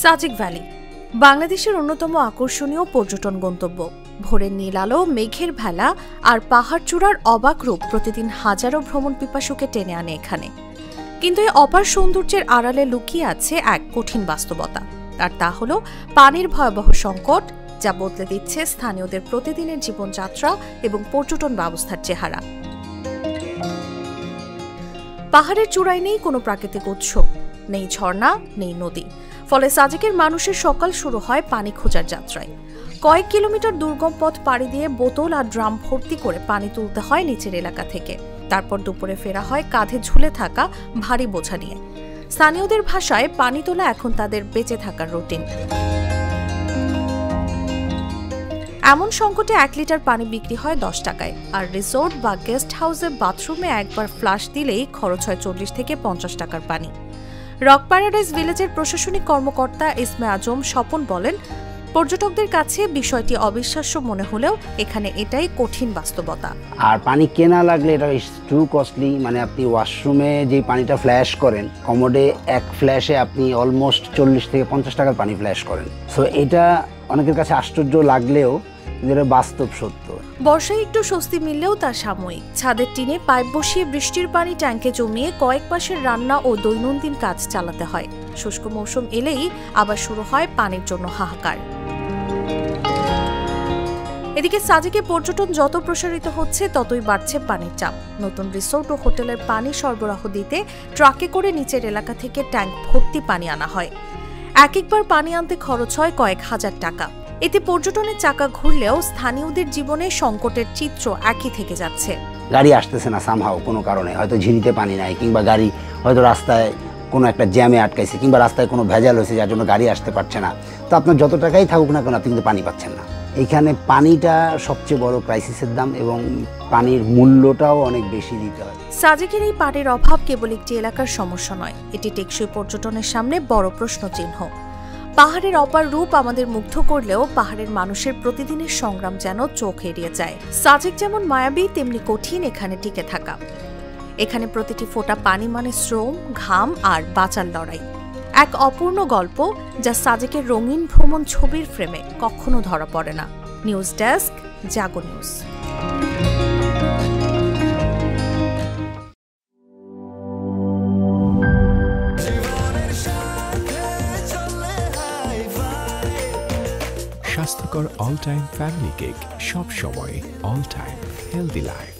Sajek valley বাংলাদেশের অন্যতম আকর্ষণীয় পর্যটন গন্তব্য। ভোরের নীল আলো, মেঘের ভেলা আর পাহাড় চূড়ার অবাক রূপ প্রতিদিন হাজারো ভ্রমণ পিপাসুকে টেনে আনে এখানে। কিন্তু এই অপার সৌন্দর্যের আড়ালে লুকিয়ে আছে এক কঠিন বাস্তবতা, আর তা হল পানির ভয়াবহ সংকট, যা বদলে দিচ্ছে স্থানীয়দের প্রতিদিনের জীবনযাত্রা এবং পর্যটন ব্যবস্থার চেহারা। পাহাড়ের চূড়ায় নেই কোনো প্রাকৃতিক উৎস, নেই ঝর্ণা, নেই নদী। ফলে সাজেকের মানুষের সকাল শুরু হয় পানি খোঁজার যাত্রায়। কয়েক কিলোমিটার দুর্গম পথ পাড়ি দিয়ে বোতল আর ড্রাম ভর্তি করে পানি তুলতে হয় নিচের এলাকা থেকে। তারপর দুপুরে ফেরা হয় কাঁধে ঝুলে থাকা ভারী বোঝা নিয়ে। স্থানীয়দের ভাষায় পানি তোলা এখন তাদের বেঁচে থাকার রুটিন। এমন সংকটে 1 লিটার পানি বিক্রি হয় 10 টাকায়, আর রিসোর্ট বা গেস্ট হাউসের বাথরুমে একবার ফ্লাশ দিলেই খরচ হয় 40 থেকে 50 টাকার পানি। রক প্যারাডাইস ভিলেজের প্রশাসনিক কর্মকর্তা ইসমে আজম স্বপন বলেন, পর্যটকদের কাছে বিষয়টি অবিশ্বাস্য মনে হলেও এখানে এটাই কঠিন বাস্তবতা। আর পানি কেনা লাগলে এটা টু কস্টলি, মানে আপনি ওয়াশরুমে যে পানিটা ফ্ল্যাশ করেন, কমোডে এক ফ্ল্যাশে আপনি অলমোস্ট 40 থেকে 50 টাকার পানি ফ্ল্যাশ করেন। সো এটা অনেকের কাছে আশ্চর্য লাগলেও এটা বাস্তব সত্য। বর্ষায় একটু স্বস্তি মিললেও তা সাময়িক। ছাদের টিনে পাইপ বসিয়ে বৃষ্টির পানি ট্যাঙ্কে জমিয়ে কয়েক মাসের রান্না ও দৈনন্দিন কাজ চালাতে হয়। শুষ্ক মৌসুম এলেই আবার শুরু হয় পানির জন্য হাহাকার। এদিকে সাজেকে পর্যটন যত প্রসারিত হচ্ছে ততই বাড়ছে পানির চাপ। নতুন রিসোর্ট ও হোটেলের পানি সরবরাহ দিতে ট্রাকে করে নিচের এলাকা থেকে ট্যাঙ্ক ভর্তি পানি আনা হয়। একবার পানি আনতে খরচ হয় কয়েক হাজার টাকা। এতে পর্যটনের চাকা ঘুরলেও স্থানীয়দের জীবনে সংকটের চিত্র একই থেকে যাচ্ছে। গাড়ি আসতেছে না সামহাও কোনো কারণে, হয়তো ঝিরিতে পানি নাই, কিংবা গাড়ি হয়তো রাস্তায় কোনো একটা জ্যামে আটকাইছে, কিংবা রাস্তায় কোনো ভেজাল হয়েছে যার জন্য গাড়ি আসতে পারছে না। তো আপনার যত টাকাই থাকুক না কেন, আপনি কিন্তু পানি পাচ্ছেন না। এখানে পানিটা সবচেয়ে বড় ক্রাইসিসের দাম, এবং পানির মূল্যটাও অনেক বেশি দিতে হয়। সাজেকের এই পানির অভাব কেবল একটি এলাকার সমস্যা নয়, এটি টেকসই পর্যটনের সামনে বড় প্রশ্ন চিহ্ন। পাহাড়ের অপার রূপ আমাদের মুগ্ধ করলেও পাহাড়ের মানুষের প্রতিদিনের সংগ্রাম যেন চোখ এড়িয়ে যায়। সাজেক যেমন মায়াবী, তেমনি কঠিন এখানে টিকে থাকা। এখানে প্রতিটি ফোঁটা পানি মানে শ্রম, ঘাম আর বাঁচার লড়াই। এক অপূর্ণ গল্প, যা সাজেকের রঙিন ভ্রমণ ছবির ফ্রেমে কখনো ধরা পড়ে না। নিউজ ডেস্ক, জাগো নিউজ। স্বাস্থ্যকর অল টাইম ফ্যামিলি কেক, সব সময় অল টাইম হেলদি লাইফ।